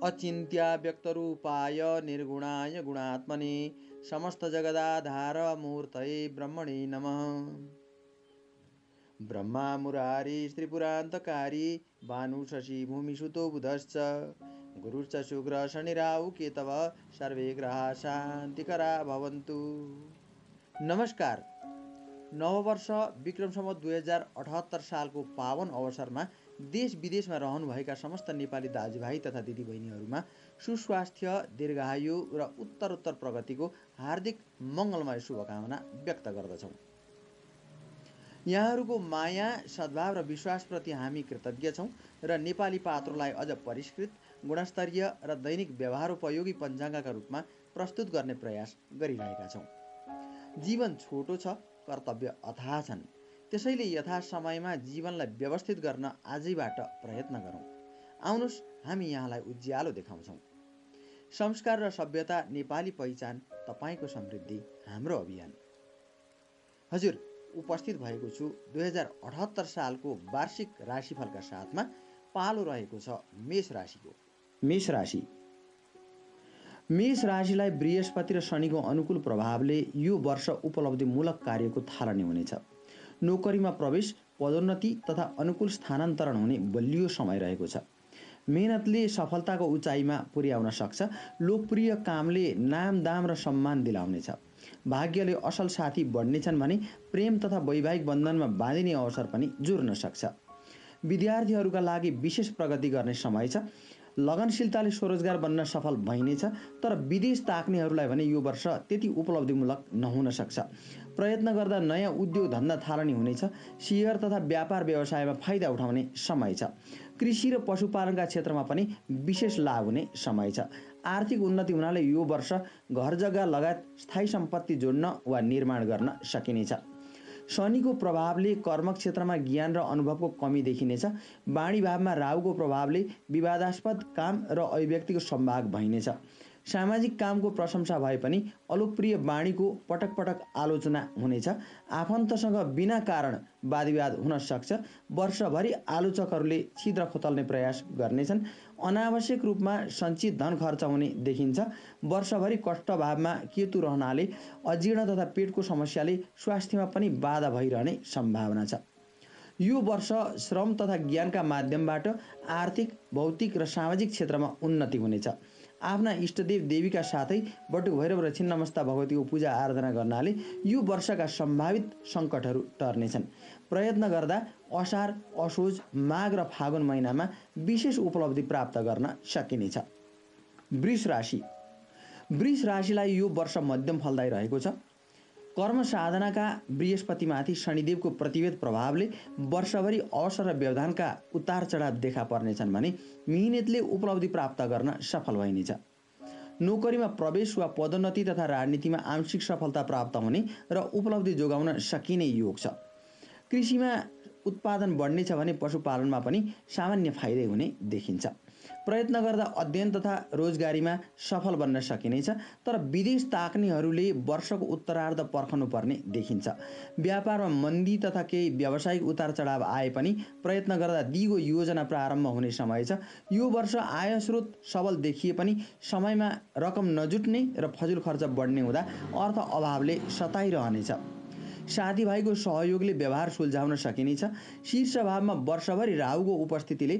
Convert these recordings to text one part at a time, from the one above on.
अचिन्त्य व्यक्तरूपाय निर्गुणाय गुणात्मने समस्त जगदाधार मूर्तये ब्रह्मणे नमः। ब्रह्मा मुरारी त्रिपुरान्तकारी भानु शशि भूमिसुतो बुधश्च गुरुश्च शुक्र शनिराहु केतवः सर्वे ग्रहाः शान्तिकरा भवन्तु। नमस्कार। नववर्ष विक्रम सम्वत 2078 सालको पावन अवसरमा देश विदेशमा रहनुभएका समस्त नेपाली दाजुभाइ तथा दिदीबहिनीहरूमा सुस्वास्थ्य, दीर्घायु र उत्तरोत्तर प्रगतिको हार्दिक मङ्गलमय शुभकामना व्यक्त गर्दछौँ। यहाँहरूको माया, सद्भाव र विश्वासप्रति हामी कृतज्ञ छौँ र नेपाली पात्रोलाई अझ परिष्कृत, गुणस्तरीय र दैनिक व्यवहारोपयोगी पञ्चाङ्गका रूपमा प्रस्तुत गर्ने प्रयास गरिरहेका छौँ। जीवन छोटो छ, कर्तव्य अथाह छन्। त्यसैले यथा समयमा जीवनलाई व्यवस्थित गर्न आजैबाट प्रयत्न गरौँ। आउनुहोस् हामी यहाँलाई उज्यालो देखाउँछौँ। संस्कार र सभ्यता नेपाली पहिचान, तपाईँको समृद्धि हाम्रो अभियान। हजुर, उपस्थित भएको छु 2078 सालको वार्षिक राशिफलका साथमा। पालो रहेको छ मेष राशिको। मेष राशिलाई बृहस्पति र शनिको अनुकूल प्रभावले यो वर्ष उपलब्धिमूलक कार्यको थालनी हुनेछ। नोकरीमा प्रवेश, पदोन्नति तथा अनुकूल स्थानान्तरण हुने बलियो समय रहेको छ। मेहनतले सफलताको उचाइमा पुर्याउन सक्छ। लोकप्रिय कामले नाम, दाम र सम्मान दिलाउनेछ। भाग्यले असल साथी बढ्नेछन् भने प्रेम तथा वैवाहिक बन्धनमा बाँधिने अवसर पनि जुर्न सक्छ। विद्यार्थीहरूका लागि विशेष प्रगति गर्ने समय छ। लगनशीलताले स्वरोजगार बन्न सफल भइनेछ। तर विदेश ताक्नेहरूलाई भने यो वर्ष त्यति उपलब्धिमूलक नहुन सक्छ। प्रयत्न गर्दा नयाँ उद्योग धन्दा थालनी हुनेछ। शेयर तथा व्यापार व्यवसायमा फाइदा उठाउने समय छ। कृषि र पशुपालनका क्षेत्रमा पनि विशेष लाभ हुने समय छ। आर्थिक उन्नति हुनाले यो वर्ष घर जग्गा लगायत स्थायी सम्पत्ति जोड्न वा निर्माण गर्न सकिनेछ। शनिको प्रभावले कर्म क्षेत्रमा ज्ञान र अनुभवको कमी देखिनेछ। वाणी भावमा राहुको प्रभावले विवादास्पद काम र अभिव्यक्तिको सम्भाग भइनेछ। सामाजिक कामको प्रशंसा भए पनि अलोकप्रिय वाणीको पटक पटक आलोचना हुनेछ। आफन्तसँग बिना कारण वादविवाद हुन सक्छ। वर्षभरि आलोचकहरूले छिद्र खोतल्ने प्रयास गर्नेछन्। अनावश्यक रूपमा सञ्चित धन खर्च हुने देखिन्छ। वर्षभरि कष्टभावमा केतु रहनाले अजीर्ण तथा पेटको समस्याले स्वास्थ्यमा पनि बाधा भइरहने सम्भावना छ। यो वर्ष श्रम तथा ज्ञानका माध्यमबाट आर्थिक, भौतिक र सामाजिक क्षेत्रमा उन्नति हुनेछ। आफ्ना इष्टदेव देवीका साथै बटुक भैरव र छिन्नमस्ता भगवतीको पूजा आराधना गर्नाले यो वर्षका सम्भावित सङ्कटहरू टर्नेछन्। प्रयत्न गर्दा असार, असोज, माघ र फागुन महिनामा विशेष उपलब्धि प्राप्त गर्न सकिनेछ। वृष राशिलाई यो वर्ष मध्यम फलदायी रहेको छ। कर्म साधनाका बृहस्पतिमाथि शनिदेवको प्रतिवेद प्रभावले वर्षभरि अवसर र व्यवधानका उतार चढाव देखा पर्नेछन् भने मिहिनेतले उपलब्धि प्राप्त गर्न सफल भइनेछ। नोकरीमा प्रवेश वा पदोन्नति तथा राजनीतिमा आंशिक सफलता प्राप्त हुने र उपलब्धि जोगाउन सकिने योग छ। कृषिमा उत्पादन बढ्नेछ भने पशुपालनमा पनि सामान्य फाइदै हुने देखिन्छ। प्रयत्न गर्दा अध्ययन तथा रोजगारीमा सफल बन्न सकिनेछ। तर विदेश ताक्नेहरूले वर्षको उत्तरार्ध पर्खनुपर्ने देखिन्छ। व्यापारमा मन्दी तथा केही व्यावसायिक उतार चढाव आए पनि प्रयत्न गर्दा दिगो योजना प्रारम्भ हुने समय छ। यो वर्ष आय स्रोत सबल देखिए पनि समयमा रकम नजुट्ने र फजुल खर्च बढ्ने हुँदा अर्थ अभावले सताइरहनेछ। साथीभाइको सहयोगले व्यवहार सुल्झाउन सकिनेछ। शीर्ष भावमा वर्षभरि राहुको उपस्थितिले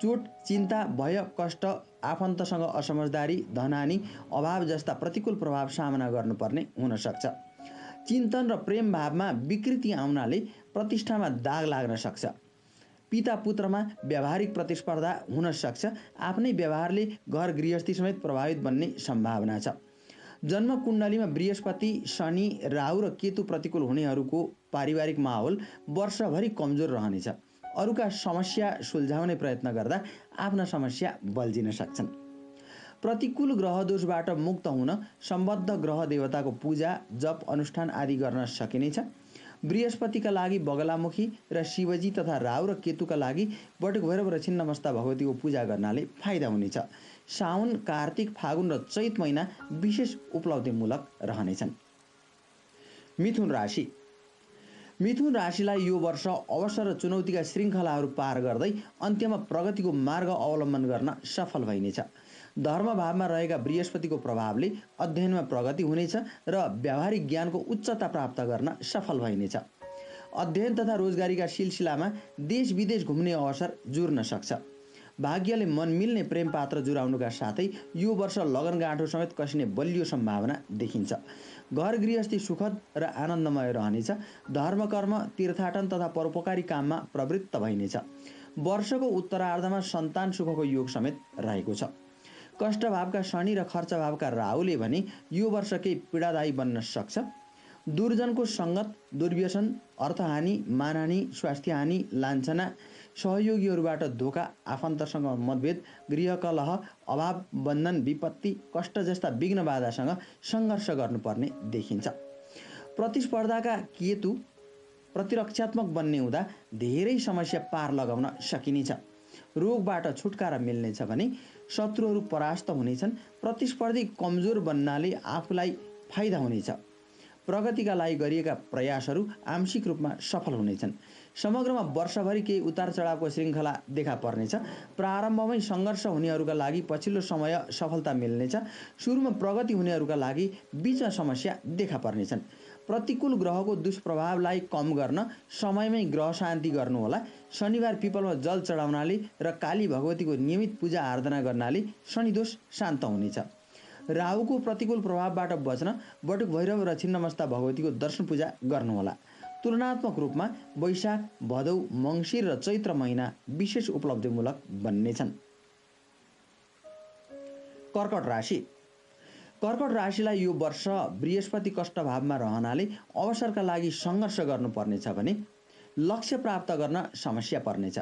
चोट, चिन्ता, भय, कष्ट, आफन्तसँग असमझदारी, धनहानि, अभाव जस्ता प्रतिकूल प्रभाव सामना गर्नुपर्ने हुन सक्छ। चिन्तन र प्रेम भावमा विकृति आउनाले प्रतिष्ठामा दाग लाग्न सक्छ। पिता पुत्रमा व्यावहारिक प्रतिस्पर्धा हुन सक्छ। आफ्नै व्यवहारले घर गृहस्थी समेत प्रभावित बन्ने सम्भावना छ। जन्म कुण्डलीमा बृहस्पति, शनि, राहु र केतु प्रतिकूल हुनेहरूको पारिवारिक माहौल वर्षभरि कमजोर रहनेछ। अरूका समस्या सुल्झाउने प्रयत्न गर्दा आफ्ना समस्या बल्झिन सक्छन्। प्रतिकूल ग्रह दोषबाट मुक्त हुन सम्बद्ध ग्रह देवताको पूजा, जप, अनुष्ठान आदि गर्न सकिनेछ। बृहस्पतिका लागि बगलामुखी र शिवजी तथा राहु र केतुका लागि बटुक भैरव र छिन्नमस्ता भगवतीको पूजा गर्नाले फाइदा हुनेछ। साउन, कार्तिक, फागुन र चैत महिना विशेष उपलब्धिमूलक रहनेछन्। मिथुन राशिलाई यो वर्ष अवसर र चुनौतीका श्रृङ्खलाहरू पार गर्दै अन्त्यमा प्रगतिको मार्ग अवलम्बन गर्न सफल भइनेछ। धर्म भावमा रहेका बृहस्पतिको प्रभावले अध्ययनमा प्रगति हुनेछ र व्यावहारिक ज्ञानको उच्चता प्राप्त गर्न सफल भइनेछ। अध्ययन तथा रोजगारीका सिलसिलामा देश विदेश घुम्ने अवसर जुर्न सक्छ। भाग्यले मन मिल्ने प्रेम पात्र जुराउनुका साथै यो वर्ष लगनगाँठो समेत कसिने बलियो सम्भावना देखिन्छ। घर गृहस्थी सुखद र आनन्दमय रहनेछ। धर्म कर्म तीर्थाटन तथा परोपकारी काममा प्रवृत्त भइनेछ। वर्षको उत्तरार्धमा सन्तान सुखको योग समेत रहेको छ। कष्ट भावका शनि र खर्च भावका राहुले भने यो वर्ष केही पीडादायी बन्न सक्छ। दुर्जनको सङ्गत, दुर्व्यसन, अर्थहानि, मानहानि, स्वास्थ्य हानि, लान्छना, सहयोगीहरूबाट धोका, आफन्तसँग मतभेद, गृहकलह, अभाव, बन्धन, विपत्ति, कष्ट जस्ता विघ्न बाधासँग सङ्घर्ष गर्नुपर्ने देखिन्छ। प्रतिस्पर्धाका केतु प्रतिरक्षात्मक बन्ने हुँदा धेरै समस्या पार लगाउन सकिनेछ। रोगबाट छुटकारा मिल्नेछ भने शत्रुहरू परास्त हुनेछन्। प्रतिस्पर्धी कमजोर बन्नाले आफूलाई फाइदा हुनेछ। प्रगतिका लागि गरिएका प्रयासहरू आंशिक रूपमा सफल हुनेछन्। समग्रमा वर्षभरि केही उतार चढावको श्रृङ्खला देखा पर्नेछ। प्रारम्भमै सङ्घर्ष हुनेहरूका लागि पछिल्लो समय सफलता मिल्नेछ। सुरुमा प्रगति हुनेहरूका लागि बीचमा समस्या देखा पर्नेछन्। प्रतिकूल ग्रहको दुष्प्रभावलाई कम गर्न समयमै ग्रह शान्ति गर्नुहोला। शनिबार पिपलमा जल चढाउनाले र काली भगवतीको नियमित पूजा आराधना गर्नाले शनिदोष शान्त हुनेछ। राहुको प्रतिकूल प्रभावबाट बच्न बटुक भैरव र छिन्नमस्ता भगवतीको दर्शन पूजा गर्नुहोला। तुलनात्मक रूपमा वैशाख, भदौ, मङ्सिर र चैत्र महिना विशेष उपलब्धिमूलक बन्नेछन्। कर्कट राशि। कर्कट राशिलाई यो वर्ष बृहस्पति कष्ट भावमा रहनाले अवसरका लागि सङ्घर्ष गर्नुपर्नेछ भने लक्ष्य प्राप्त गर्न समस्या पर्नेछ।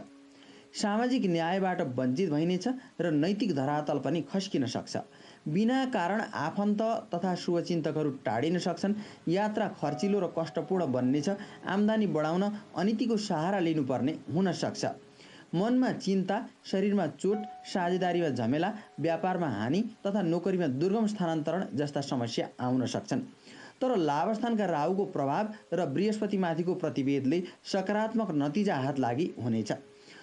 सामाजिक न्यायबाट वञ्चित भइनेछ र नैतिक धरातल पनि खस्किन सक्छ। बिना कारण आफन्त तथा शुभचिन्तकहरू टाढिन सक्छन्। यात्रा खर्चिलो र कष्टपूर्ण बन्नेछ। आम्दानी बढाउन अनितिको सहारा लिनुपर्ने हुन सक्छ। मनमा चिन्ता, शरीरमा चोट, साझेदारीमा झमेला, व्यापारमा हानि तथा नोकरीमा दुर्गम स्थानान्तरण जस्ता समस्या आउन सक्छन्। तर लाभस्थानका राहुको प्रभाव र बृहस्पतिमाथिको प्रतिवेदले सकारात्मक नतिजा हात लागि हुनेछ।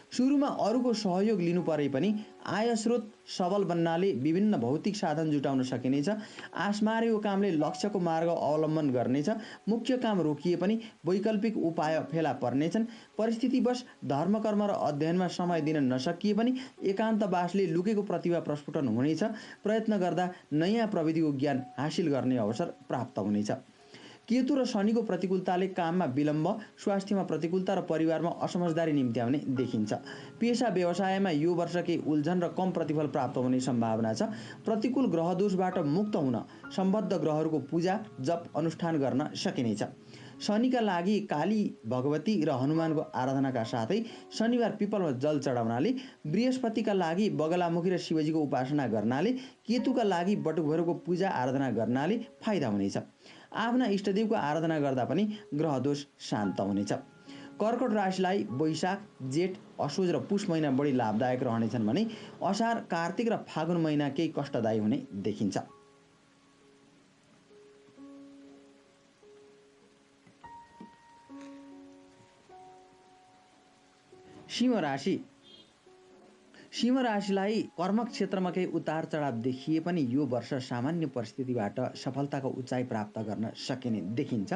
सुरुमा अरूको सहयोग लिनु परे पनि आय स्रोत सबल बन्नाले विभिन्न भौतिक साधन जुटाउन सकिनेछ। आश मारेको कामले लक्ष्यको मार्ग अवलम्बन गर्नेछ। मुख्य काम रोकिए पनि वैकल्पिक उपाय फेला पर्नेछन्। परिस्थितिवश धर्मकर्म र अध्ययनमा समय दिन नसकिए पनि एकान्तवासले लुकेको प्रतिभा प्रस्फुटन हुनेछ। प्रयत्न गर्दा नयाँ प्रविधिको ज्ञान हासिल गर्ने अवसर प्राप्त हुनेछ। केतु र शनिको प्रतिकूलताले काममा विलम्ब, स्वास्थ्यमा प्रतिकूलता र परिवारमा असमझदारी निम्त्याउने देखिन्छ। पेसा व्यवसायमा यो वर्ष केही उल्झन र कम प्रतिफल प्राप्त हुने सम्भावना छ। प्रतिकूल ग्रहदोषबाट मुक्त हुन सम्बद्ध ग्रहहरूको पूजा जप अनुष्ठान गर्न सकिनेछ। शनिका लागि काली भगवती र हनुमानको आराधनाका साथै शनिबार पिपलमा जल चढाउनाले, बृहस्पतिका लागि बगलामुखी र शिवजीको उपासना गर्नाले, केतुका लागि बटुकभैरवको पूजा आराधना गर्नाले फाइदा हुनेछ। आफ्ना इष्टदेवको आराधना गर्दा पनि ग्रहदोष शान्त हुनेछ। कर्कट राशिलाई वैशाख, जेठ, असोज र पुष महिना बढी लाभदायक रहनेछन् भने असार, कार्तिक र फागुन महिना केही कष्टदायी हुने देखिन्छ। सिंह राशि। सिंह राशिलाई कर्म क्षेत्रमा केही उतार चढाव देखिए पनि यो वर्ष सामान्य परिस्थितिबाट सफलताको उचाइ प्राप्त गर्न सकिने देखिन्छ।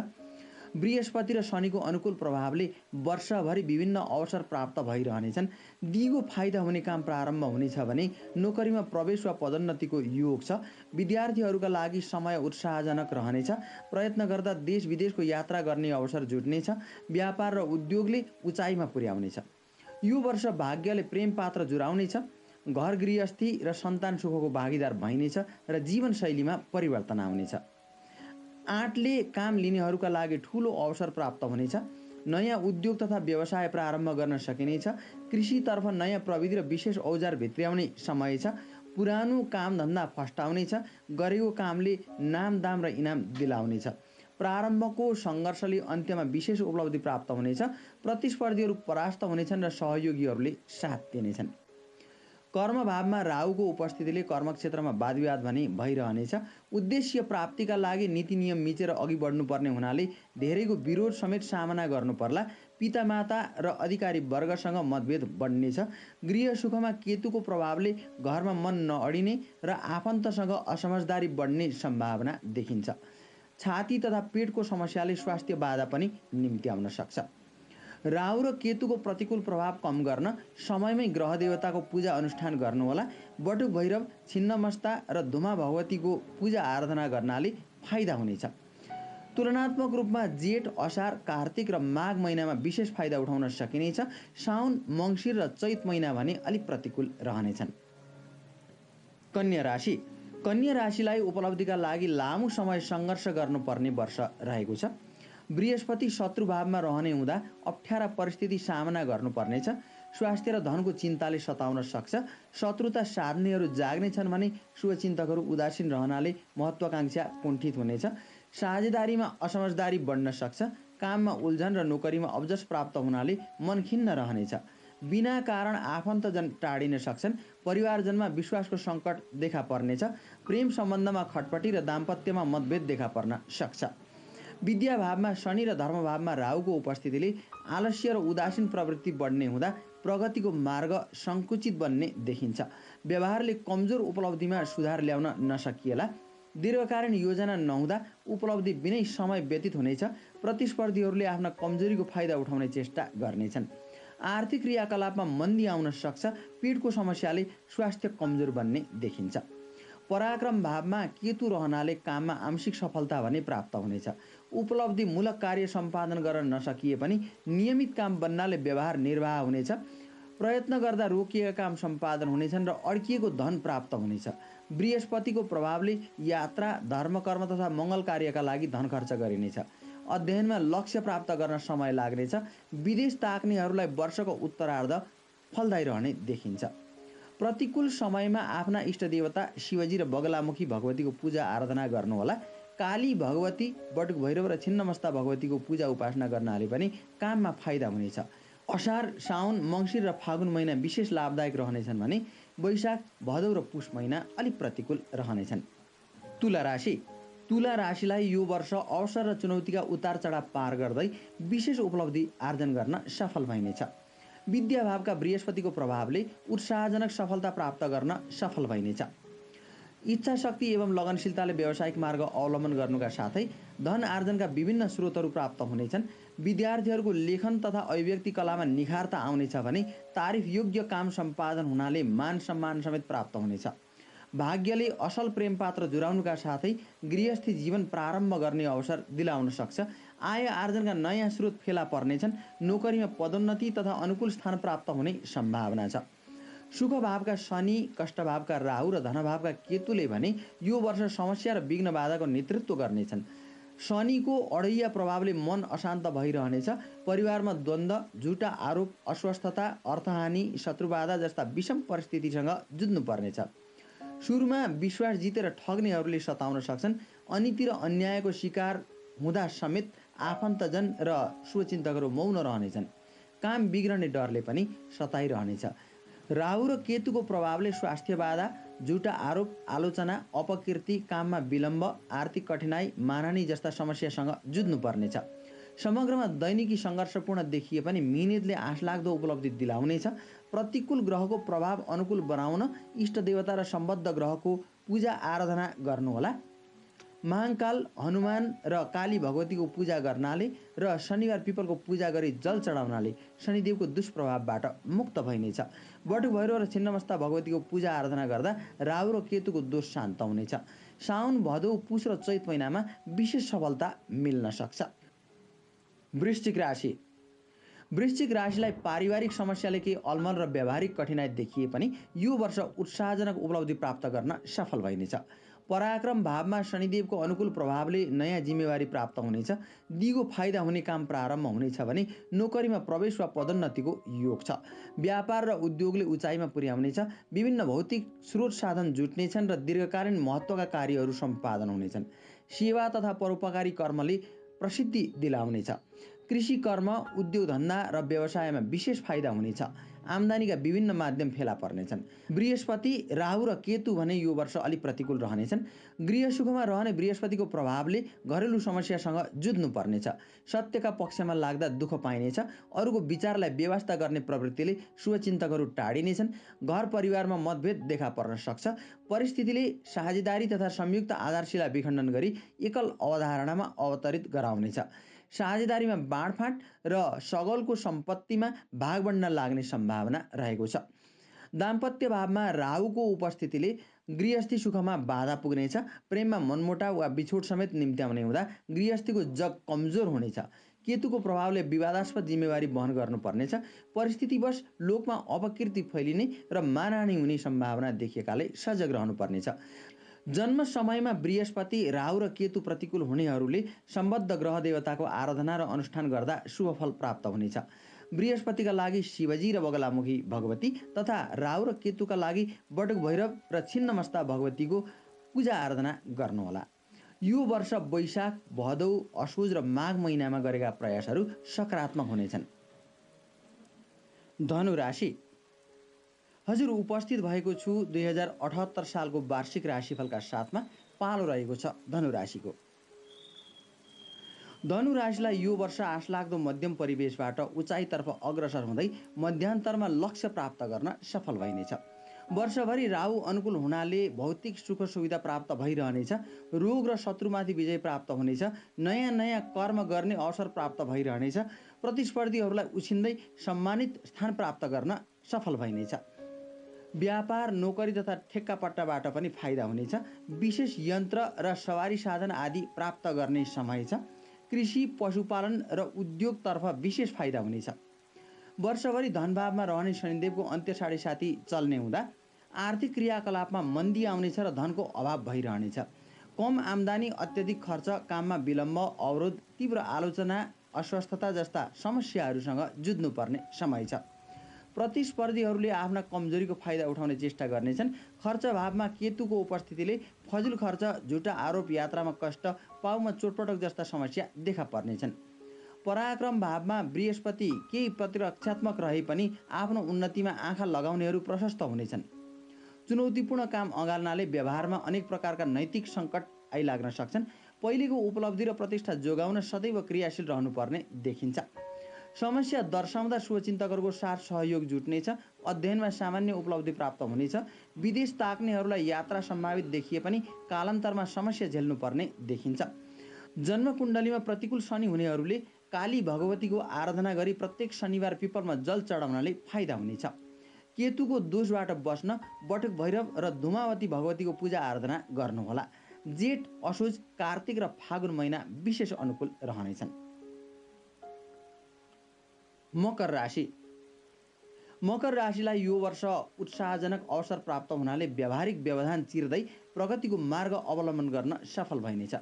बृहस्पति र शनिको अनुकूल प्रभावले वर्षभरि विभिन्न अवसर प्राप्त भइरहनेछन्। दिगो फाइदा हुने काम प्रारम्भ हुनेछ भने नोकरीमा प्रवेश वा पदोन्नतिको योग छ। विद्यार्थीहरूका लागि समय उत्साहजनक रहनेछ। प्रयत्न गर्दा देश विदेशको यात्रा गर्ने अवसर जुट्नेछ। व्यापार र उद्योगले उचाइमा पुर्याउनेछ। यो वर्ष भाग्यले प्रेम पात्र जुराउनेछ। घर गृहस्थी र सन्तान सुखको भागीदार भइनेछ र जीवनशैलीमा परिवर्तन आउनेछ। आँटले काम लिनेहरूका लागि ठूलो अवसर प्राप्त हुनेछ। नयाँ उद्योग तथा व्यवसाय प्रारम्भ गर्न सकिनेछ। कृषितर्फ नयाँ प्रविधि र विशेष औजार भित्र्याउने समय छ। पुरानो कामधन्दा फस्टाउनेछ। गरेको कामले नाम दाम र इनाम दिलाउनेछ। प्रारम्भको सङ्घर्षले अन्त्यमा विशेष उपलब्धि प्राप्त हुनेछ। प्रतिस्पर्धीहरू परास्त हुनेछन् र सहयोगीहरूले साथ दिनेछन्। कर्मभावमा राहुको उपस्थितिले कर्मक्षेत्रमा वादविवाद भने भइरहनेछ। उद्देश्य प्राप्तिका लागि नीति नियम मिचेर अघि बढ्नुपर्ने हुनाले धेरैको विरोध समेत सामना गर्नुपर्ला। पितामाता र अधिकारी वर्गसँग मतभेद बढ्नेछ। गृह सुखमा केतुको प्रभावले घरमा मन नअडिने र आफन्तसँग असमझदारी बढ्ने सम्भावना देखिन्छ। छाती तथा पेटको समस्याले स्वास्थ्य बाधा पनि निम्ति आउन सक्छ। राहु र केतुको प्रतिकूल प्रभाव कम गर्न समयमै ग्रह देवताको पूजा अनुष्ठान गर्नुहोला। बटुक भैरव, छिन्नमस्ता र धुमा भगवतीको पूजा आराधना गर्नाले फाइदा हुनेछ। तुलनात्मक रूपमा जेठ, असार, कार्तिक र माघ महिनामा विशेष फाइदा उठाउन सकिनेछ। साउन, मङ्सिर र चैत महिना भने अलिक प्रतिकूल रहनेछन्। कन्या राशि। कन्या राशिलाई उपलब्धिका लागि लामो समय सङ्घर्ष गर्नुपर्ने वर्ष रहेको छ। बृहस्पति शत्रुभावमा रहने हुँदा अप्ठ्यारा परिस्थिति सामना गर्नुपर्नेछ। स्वास्थ्य र धनको चिन्ताले सताउन सक्छ। शत्रुता साध्नेहरू जाग्ने छन् भने शुभचिन्तकहरू उदासीन रहनाले महत्त्वाकांक्षा कुण्ठित हुनेछ। साझेदारीमा असमझदारी बढ्न सक्छ। काममा उल्झन र नोकरीमा अब्जस प्राप्त हुनाले मन खिन्न रहनेछ। बिना कारण आफन्तजन टाढिन सक्छन्। परिवारजनमा विश्वासको सङ्कट देखा पर्नेछ। प्रेम सम्बन्धमा खटपटी र दाम्पत्यमा मतभेद देखा पर्न सक्छ। विद्याभावमा शनि र धर्मभावमा राहुको उपस्थितिले आलस्य र उदासीन प्रवृत्ति बढ्ने हुँदा प्रगतिको मार्ग सङ्कुचित बन्ने देखिन्छ। व्यवहारले कमजोर उपलब्धिमा सुधार ल्याउन नसकिएला। दीर्घकालीन योजना नहुँदा उपलब्धि बिनै समय व्यतीत हुनेछ। प्रतिस्पर्धीहरूले आफ्ना कमजोरीको फाइदा उठाउने चेष्टा गर्नेछन्। आर्थिक क्रियाकलापमा मन्दी आउन सक्छ। पीठको समस्याले स्वास्थ्य कमजोर बन्ने देखिन्छ। पराक्रम भावमा केतु रहनाले काममा आंशिक सफलता भने प्राप्त हुनेछ। उपलब्धिमूलक कार्य सम्पादन गर्न नसकिए पनि नियमित काम बन्नाले व्यवहार निर्वाह हुनेछ। प्रयत्न गर्दा रोकिएका काम सम्पादन हुनेछन् र अड्किएको धन प्राप्त हुनेछ। बृहस्पतिको प्रभावले यात्रा, धर्मकर्म तथा मङ्गल कार्यका लागि धन खर्च गरिनेछ। अध्ययनमा लक्ष्य प्राप्त गर्न समय लाग्नेछ। विदेश ताक्नेहरूलाई वर्षको उत्तरार्ध फलदायी रहने देखिन्छ। प्रतिकूल समयमा आफ्ना इष्टदेवता शिवजी र बगलामुखी भगवतीको पूजा आराधना गर्नुहोला। काली भगवती, बटुक भैरव र छिन्नमस्ता भगवतीको पूजा उपासना गर्नाले पनि काममा फाइदा हुनेछ। असार, साउन, मङ्सिर र फागुन महिना विशेष लाभदायक रहनेछन् भने वैशाख, भदौ र पुष महिना अलिक प्रतिकूल रहनेछन्। तुला राशि। तुला राशिलाई यो वर्ष अवसर र चुनौतीका उतार चढाव पार गर्दै विशेष उपलब्धि आर्जन गर्न सफल भइनेछ। विद्याभावका बृहस्पतिको प्रभावले उत्साहजनक सफलता प्राप्त गर्न सफल भइनेछ। इच्छा शक्ति एवं लगनशीलताले व्यावसायिक मार्ग अवलम्बन गर्नुका साथै धन आर्जनका विभिन्न स्रोतहरू प्राप्त हुनेछन्। विद्यार्थीहरूको लेखन तथा अभिव्यक्ति कलामा निखारता आउनेछ भने तारिफ योग्य काम सम्पादन हुनाले मान सम्मान समेत प्राप्त हुनेछ। भाग्यले असल प्रेम पात्र जुराउनुका साथै गृहस्थी जीवन प्रारम्भ गर्ने अवसर दिलाउन सक्छ। आय आर्जनका नयाँ स्रोत फेला पर्नेछन्। नोकरीमा पदोन्नति तथा अनुकूल स्थान प्राप्त हुने सम्भावना छ। सुख भावका शनि, कष्ट भावका राहु र धनभावका केतुले भने यो वर्ष समस्या र विघ्न बाधाको नेतृत्व गर्नेछन्। शनिको अडैया प्रभावले मन अशान्त भइरहनेछ। परिवारमा द्वन्द्व, झुटा आरोप, अस्वस्थता, अर्थहानि, शत्रुबाधा जस्ता विषम परिस्थितिसँग जुझ्नु पर्नेछ। सुरुमा विश्वास जितेर ठग्नेहरूले सताउन सक्छन्। अनीति र अन्यायको शिकार हुँदा समेत आफन्तजन र शुभचिन्तकहरू मौन रहनेछन्। काम बिग्रने डरले पनि सताइरहनेछ। राहु र केतुको प्रभावले स्वास्थ्य बाधा, झुटा आरोप, आलोचना, अपकीर्ति, काममा विलम्ब, आर्थिक कठिनाई, मानहानि जस्ता समस्यासँग जुझ्नु पर्नेछ। समग्रमा दैनिकी सङ्घर्षपूर्ण देखिए पनि मिहिनेतले आशलाग्दो उपलब्धि दिलाउनेछ। प्रतिकूल ग्रहको प्रभाव अनुकूल बनाउन इष्टदेवता र सम्बद्ध ग्रहको पूजा आराधना गर्नुहोला। महाकाल, हनुमान र काली भगवतीको पूजा गर्नाले र शनिबार पिपलको पूजा गरी जल चढाउनाले शनिदेवको दुष्प्रभावबाट मुक्त भइनेछ। बटुक भैरव र छिन्नमस्ता भगवतीको पूजा आराधना गर्दा राहु र केतुको दोष शान्त हुनेछ। साउन, भदौ, पुष र चैत महिनामा विशेष सफलता मिल्न सक्छ। वृश्चिक राशि। वृश्चिक राशिलाई पारिवारिक समस्याले केही अलमल र व्यावहारिक कठिनाइ देखिए पनि यो वर्ष उत्साहजनक उपलब्धि प्राप्त गर्न सफल भइनेछ। पराक्रम भावमा शनिदेवको अनुकूल प्रभावले नयाँ जिम्मेवारी प्राप्त हुनेछ। दिगो फाइदा हुने काम प्रारम्भ हुनेछ भने नोकरीमा प्रवेश वा पदोन्नतिको योग छ। व्यापार र उद्योगले उचाइमा पुर्याउनेछ। विभिन्न भौतिक स्रोत साधन जुट्नेछन् र दीर्घकालीन महत्त्वका कार्यहरू सम्पादन हुनेछन्। सेवा तथा परोपकारी कर्मले प्रसिद्धि दिलाउनेछ। कृषि कर्म, उद्योग धन्दा र व्यवसायमा विशेष फाइदा हुनेछ। आम्दानीका विभिन्न माध्यम फेला पर्नेछन्। बृहस्पति, राहु र केतु भने यो वर्ष अलि प्रतिकूल रहनेछन्। गृह सुखमा रहने बृहस्पतिको प्रभावले घरेलु समस्यासँग जुझ्नु पर्नेछ। सत्यका पक्षमा लाग्दा दुःख पाइनेछ। अरूको विचारलाई बेवास्ता गर्ने प्रवृत्तिले शुभचिन्तकहरू टाढिनेछन्। घर परिवारमा मतभेद देखा पर्न सक्छ। परिस्थितिले साझेदारी तथा संयुक्त आधारशिला विखण्डन गरी एकल अवधारणामा अवतरित गराउनेछ। साझेदारीमा बाँडफाँड र सगलको सम्पत्तिमा भागबण्ड लाग्ने सम्भावना रहेको छ। दाम्पत्य भावमा राहुको उपस्थितिले गृहस्थी सुखमा बाधा पुग्नेछ। प्रेममा मनमुटाव वा बिछोड समेत निम्त्याउने हुँदा गृहस्थीको जग कमजोर हुनेछ। केतुको प्रभावले विवादास्पद जिम्मेवारी वहन गर्नुपर्नेछ। परिस्थितिवश लोकमा अपकीर्ति फैलिने र मानहानि हुने सम्भावना देखिएकाले सजग रहनुपर्नेछ। जन्म समयमा बृहस्पति, राहु र केतु प्रतिकूल हुनेहरूले सम्बद्ध ग्रह देवताको आराधना र अनुष्ठान गर्दा शुभ फल प्राप्त हुनेछ। बृहस्पतिका लागि शिवजी र बगलामुखी भगवती तथा राहु र केतुका लागि बटुक भैरव र छिन्नमस्ता भगवतीको पूजा आराधना गर्नुहोला। यो वर्ष वैशाख, भदौ, असोज र माघ महिनामा गरेका प्रयासहरू सकारात्मक हुनेछन्। धनु राशि। हजुर उपस्थित भएको छु 2078 सालको वार्षिक राशिफलका साथमा। पालो रहेको छ धनु राशिको। धनु राशिलाई यो वर्ष आशलाग्दो मध्यम परिवेशबाट उचाइतर्फ अग्रसर हुँदै मध्यान्तरमा लक्ष्य प्राप्त गर्न सफल भइनेछ। वर्षभरि राहु अनुकूल हुनाले भौतिक सुख सुविधा प्राप्त भइरहनेछ। रोग र शत्रुमाथि विजय प्राप्त हुनेछ। नयाँ नयाँ कर्म गर्ने अवसर प्राप्त भइरहनेछ। प्रतिस्पर्धीहरूलाई उछिन्दै सम्मानित स्थान प्राप्त गर्न सफल भइनेछ। व्यापार, नोकरी तथा ठेक्कापट्टाबाट पनि फाइदा हुनेछ। विशेष यन्त्र र सवारी साधन आदि प्राप्त गर्ने समय छ। कृषि, पशुपालन र उद्योगतर्फ विशेष फाइदा हुनेछ। वर्षभरि धनभावमा रहने शनिदेवको अन्त्य 7.5 चल्ने हुँदा आर्थिक क्रियाकलापमा मन्दी आउनेछ र धनको अभाव भइरहनेछ। कम आम्दानी, अत्यधिक खर्च, काममा विलम्ब, अवरोध, तीव्र आलोचना, अस्वस्थता जस्ता समस्याहरूसँग जुझ्नुपर्ने समय छ। प्रतिस्पर्धीहरूले आफ्ना कमजोरीको फाइदा उठाउने चेष्टा गर्नेछन्। खर्च भावमा केतुको उपस्थितिले फजुल खर्च, झुटा आरोप, यात्रामा कष्ट, पाउमा चोटपटक जस्ता समस्या देखा पर्नेछन्। पराक्रम भावमा बृहस्पति केही प्रतिरक्षात्मक रहे पनि आफ्नो उन्नतिमा आँखा लगाउनेहरू प्रशस्त हुनेछन्। चुनौतीपूर्ण काम अँगाल्नाले व्यवहारमा अनेक प्रकारका नैतिक सङ्कट आइलाग्न सक्छन्। पहिलेको उपलब्धि र प्रतिष्ठा जोगाउन सदैव क्रियाशील रहनुपर्ने देखिन्छ। समस्या दर्शाउँदा शुभचिन्तकहरूको साथ सहयोग जुट्नेछ। अध्ययनमा सामान्य उपलब्धि प्राप्त हुनेछ। विदेश ताक्नेहरूलाई यात्रा सम्भावित देखिए पनि कालान्तरमा समस्या झेल्नुपर्ने देखिन्छ। जन्मकुण्डलीमा प्रतिकूल शनि हुनेहरूले काली भगवतीको आराधना गरी प्रत्येक शनिबार पिपलमा जल चढाउनाले फाइदा हुनेछ। केतुको दोषबाट बस्न बटुक भैरव र धुमावती भगवतीको पूजा आराधना गर्नुहोला। जेठ, असोज, कार्तिक र फागुन महिना विशेष अनुकूल रहनेछन्। मकर राशि। मकर राशिलाई यो वर्ष उत्साहजनक अवसर प्राप्त हुनाले व्यावहारिक व्यवधान चिर्दै प्रगतिको मार्ग अवलम्बन गर्न सफल भइनेछ।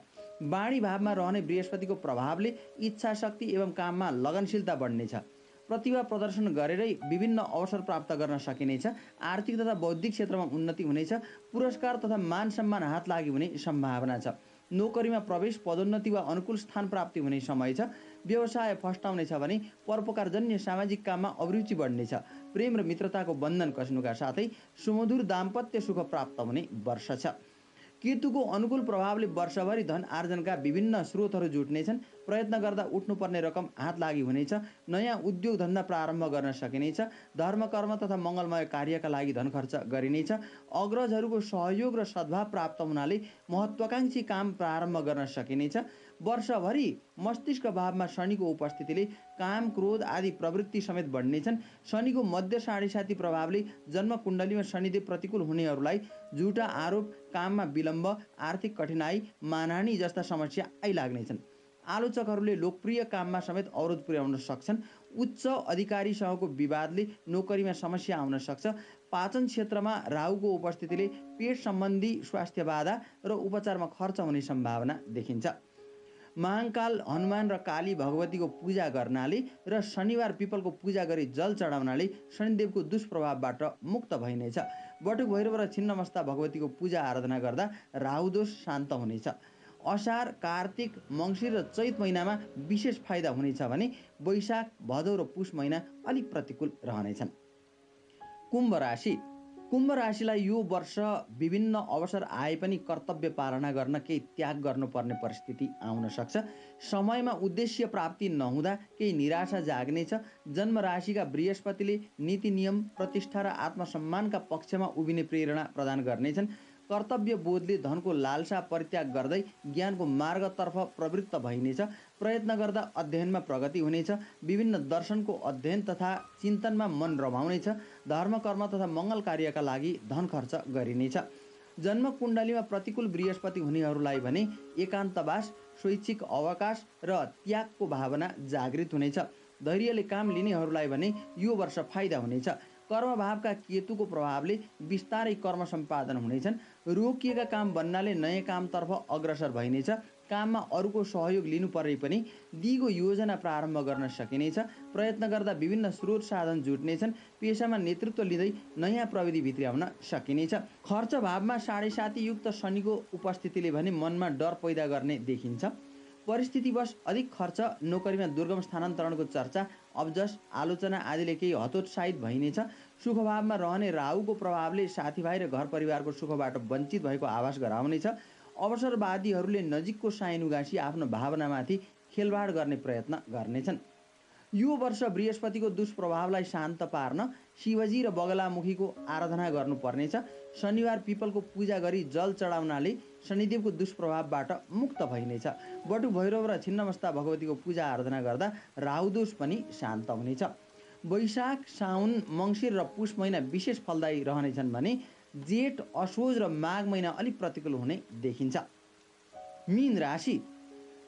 वाणी भावमा रहने बृहस्पतिको प्रभावले इच्छा शक्ति एवं काममा लगनशीलता बढ्नेछ। प्रतिभा प्रदर्शन गरेरै विभिन्न अवसर प्राप्त गर्न सकिनेछ। आर्थिक तथा बौद्धिक क्षेत्रमा उन्नति हुनेछ। पुरस्कार तथा मान सम्मान हात लागि हुने सम्भावना छ। नोकरीमा प्रवेश, पदोन्नति वा अनुकूल स्थान प्राप्ति हुने समय छ। व्यवसाय फस्टाउनेछ भने परोपकारजन्य सामाजिक काममा अभिरुचि बढ्नेछ। प्रेम र मित्रताको बन्धन कस्नुका साथै सुमधुर दाम्पत्य सुख प्राप्त हुने वर्ष छ। केतुको अनुकूल प्रभावले वर्षभरि धन आर्जनका विभिन्न स्रोतहरू जुट्नेछन्। प्रयत्न गर्दा उठ्नुपर्ने रकम हात लागि हुनेछ। नयाँ उद्योग धन्दा प्रारम्भ गर्न सकिनेछ। धर्म, कर्म तथा मङ्गलमय कार्यका लागि धन खर्च गरिनेछ। अग्रजहरूको सहयोग र सद्भाव प्राप्त हुनाले महत्त्वाकाङ्क्षी काम प्रारम्भ गर्न सकिनेछ। वर्षभरि मस्तिष्क भावमा शनिको उपस्थितिले काम, क्रोध आदि प्रवृत्ति समेत बढ्नेछन्। शनिको मध्य 7.5 प्रभावले जन्मकुण्डलीमा शनिदेव प्रतिकूल हुनेहरूलाई झुटा आरोप, काममा विलम्ब, आर्थिक कठिनाई, मानहानि जस्ता समस्या आइलाग्नेछन्। आलोचकहरूले लोकप्रिय काममा समेत अवरोध पुर्याउन सक्छन्। उच्च अधिकारीसँगको विवादले नोकरीमा समस्या आउन सक्छ। पाचन क्षेत्रमा राहुको उपस्थितिले पेट सम्बन्धी स्वास्थ्य बाधा र उपचारमा खर्च हुने सम्भावना देखिन्छ। महाङ्काल, हनुमान र काली भगवतीको पूजा गर्नाले र शनिबार पिपलको पूजा गरी जल चढाउनाले शनिदेवको दुष्प्रभावबाट मुक्त भइनेछ। बटुक भैरव र छिन्नमस्ता भगवतीको पूजा आराधना गर्दा राहुदोष शान्त हुनेछ। असार, कार्तिक, मङ्सिर र चैत महिनामा विशेष फाइदा हुनेछ भने वैशाख, भदौ र पुष महिना अलिक प्रतिकूल रहनेछन्। कुम्भ राशि। कुम्भ राशिलाई यो वर्ष विभिन्न अवसर आए पनि कर्तव्य पालना गर्न केही त्याग गर्नुपर्ने परिस्थिति आउन सक्छ। समयमा उद्देश्य प्राप्ति नहुँदा केही निराशा जाग्नेछ। जन्म राशिका बृहस्पतिले नीति नियम प्रतिष्ठा र आत्मसम्मानका पक्षमा उभिने प्रेरणा प्रदान गर्नेछन्। कर्तव्य बोधले धनको लालसा परित्याग गर्दै ज्ञानको मार्गतर्फ प्रवृत्त भइनेछ। प्रयत्न गर्दा अध्ययनमा प्रगति हुनेछ। विभिन्न दर्शनको अध्ययन तथा चिन्तनमा मन रमाउनेछ। धर्म कर्म तथा मङ्गल कार्यका लागि धन खर्च गरिनेछ। जन्म कुण्डलीमा प्रतिकूल बृहस्पति हुनेहरूलाई भने एकान्तवास, शैक्षिक अवकाश र त्यागको भावना जागृत हुनेछ। धैर्यले काम लिनेहरूलाई भने यो वर्ष फाइदा हुनेछ। कर्मभावका केतुको प्रभावले बिस्तारै कर्म सम्पादन हुनेछन्। रोकिएका काम बन्नाले नयाँ कामतर्फ अग्रसर भइनेछ। काममा अरूको सहयोग लिनु परे पनि दिगो योजना प्रारम्भ गर्न सकिनेछ। प्रयत्न गर्दा विभिन्न स्रोत साधन जुट्नेछन्। पेसामा नेतृत्व लिँदै नयाँ प्रविधि भित्र्याउन सकिनेछ। खर्च भावमा 7.5 युक्त शनिको उपस्थितिले भने मनमा डर पैदा गर्ने देखिन्छ। परिस्थितिवश अधिक खर्च, नोकरीमा दुर्गम स्थानान्तरणको चर्चा, अब्जस, आलोचना आदिले केही हतोत्साहित भइनेछ। सुखभावमा रहने राहुको प्रभावले साथीभाइ र घर परिवारको सुखबाट वञ्चित भएको आभास गराउनेछ। अवसरवादीहरूले नजिकको साइनो गाँसी आफ्नो भावनामाथि खेलवाड गर्ने प्रयत्न गर्नेछन्। यो वर्ष बृहस्पतिको दुष्प्रभावलाई शान्त पार्न शिवजी र बगलामुखीको आराधना गर्नुपर्नेछ। शनिबार पिपलको पूजा गरी जल चढाउनाले शनिदेवको दुष्प्रभावबाट मुक्त भइनेछ। बटु भैरव र छिन्नमस्ता भगवतीको पूजा आराधना गर्दा राहुदोष पनि शान्त हुनेछ। वैशाख, साउन, मङ्सिर र पुष महिना विशेष फलदायी रहनेछन् भने जेठ, असोज र माघ महिना अलिक प्रतिकूल हुने देखिन्छ। मीन राशि।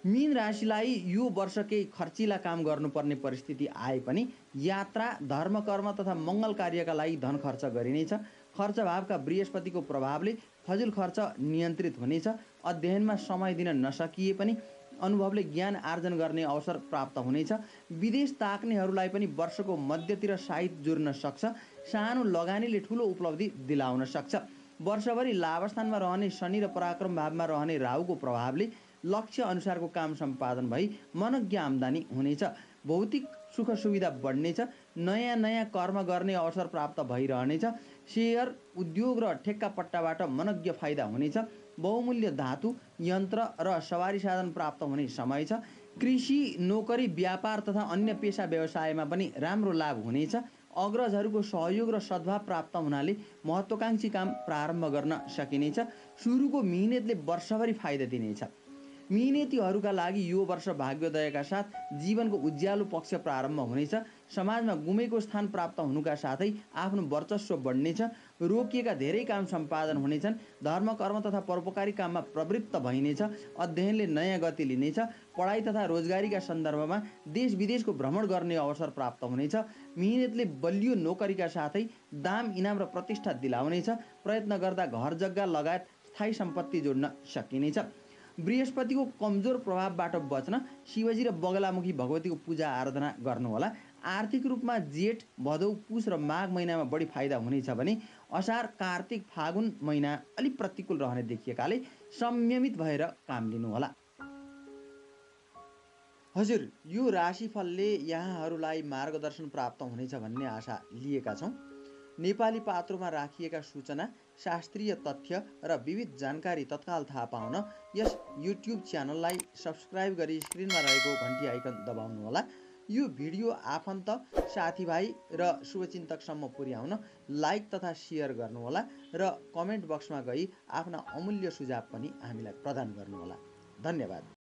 मीन राशिलाई यो वर्ष केही खर्चिला काम गर्नुपर्ने परिस्थिति आए पनि यात्रा, धर्म कर्म तथा मङ्गल कार्यका लागि धन खर्च गरिनेछ। खर्च भावका बृहस्पतिको प्रभावले फजुल खर्च नियन्त्रित हुनेछ। अध्ययनमा समय दिन नसकिए पनि अनुभवले ज्ञान आर्जन गर्ने अवसर प्राप्त हुनेछ। विदेश ताक्नेहरूलाई पनि वर्षको मध्यतिर साइत जुर्न सक्छ। सानो लगानीले ठुलो उपलब्धि दिलाउन सक्छ। वर्षभरि लाभस्थानमा रहने शनि र पराक्रम भावमा रहने राहुको प्रभावले लक्ष्य अनुसारको काम सम्पादन भई मनज्ञ आम्दानी हुनेछ। भौतिक सुख सुविधा बढ्नेछ। नयाँ नयाँ कर्म गर्ने अवसर प्राप्त भइरहनेछ। सेयर, उद्योग र ठेक्का पट्टाबाट मनज्ञ फाइदा हुनेछ। बहुमूल्य धातु, यन्त्र र सवारी साधन प्राप्त हुने समय छ। कृषि, नोकरी, व्यापार तथा अन्य पेसा व्यवसायमा पनि राम्रो लाभ हुनेछ। अग्रजहरूको सहयोग र सद्भाव प्राप्त हुनाले महत्त्वकाङ्क्षी काम प्रारम्भ गर्न सकिनेछ। सुरुको मिहिनेतले वर्षभरि फाइदा दिनेछ। मिहिनेतीहरूका लागि यो वर्ष भाग्योदयका साथ जीवनको उज्यालो पक्ष प्रारम्भ हुनेछ। समाजमा गुमेको स्थान प्राप्त हुनुका साथै आफ्नो वर्चस्व बढ्नेछ। रोकिएका धेरै काम सम्पादन हुनेछन्। धर्म कर्म तथा परोपकारी काममा प्रवृत्त भइनेछ। अध्ययनले नयाँ गति लिनेछ। पढाइ तथा रोजगारीका सन्दर्भमा देश विदेशको भ्रमण गर्ने अवसर प्राप्त हुनेछ। मिहिनेतले बलियो नोकरीका साथै दाम, इनाम र प्रतिष्ठा दिलाउनेछ। प्रयत्न गर्दा घर जग्गा लगायत स्थायी सम्पत्ति जोड्न सकिनेछ। बृहस्पतिको कमजोर प्रभावबाट बच्न शिवजी र बगलामुखी भगवतीको पूजा आराधना गर्नुहोला। आर्थिक रूपमा जेठ, भदौ, पुष र माघ महिनामा बढी फाइदा हुनेछ भने असार, कार्तिक, फागुन महिना अलिक प्रतिकूल रहने देखिएकाले संयमित भएर काम लिनुहोला। हजुर, यो राशिफलले यहाँहरूलाई मार्गदर्शन प्राप्त हुनेछ भन्ने आशा लिएका छौँ। नेपाली पात्रोमा राखिएका सूचना, शास्त्रीय तथ्य र विविध जानकारी तत्काल थाहा पाउन यस युट्युब च्यानललाई सब्स्क्राइब गरी स्क्रिनमा रहेको घन्टी आइकन दबाउनुहोला। यो भिडियो आफन्त, साथीभाइ र शुभचिन्तकसम्म पुर्याउन लाइक तथा सेयर गर्नुहोला र कमेन्ट बक्समा गई आफ्ना अमूल्य सुझाव पनि हामीलाई प्रदान गर्नुहोला। धन्यवाद।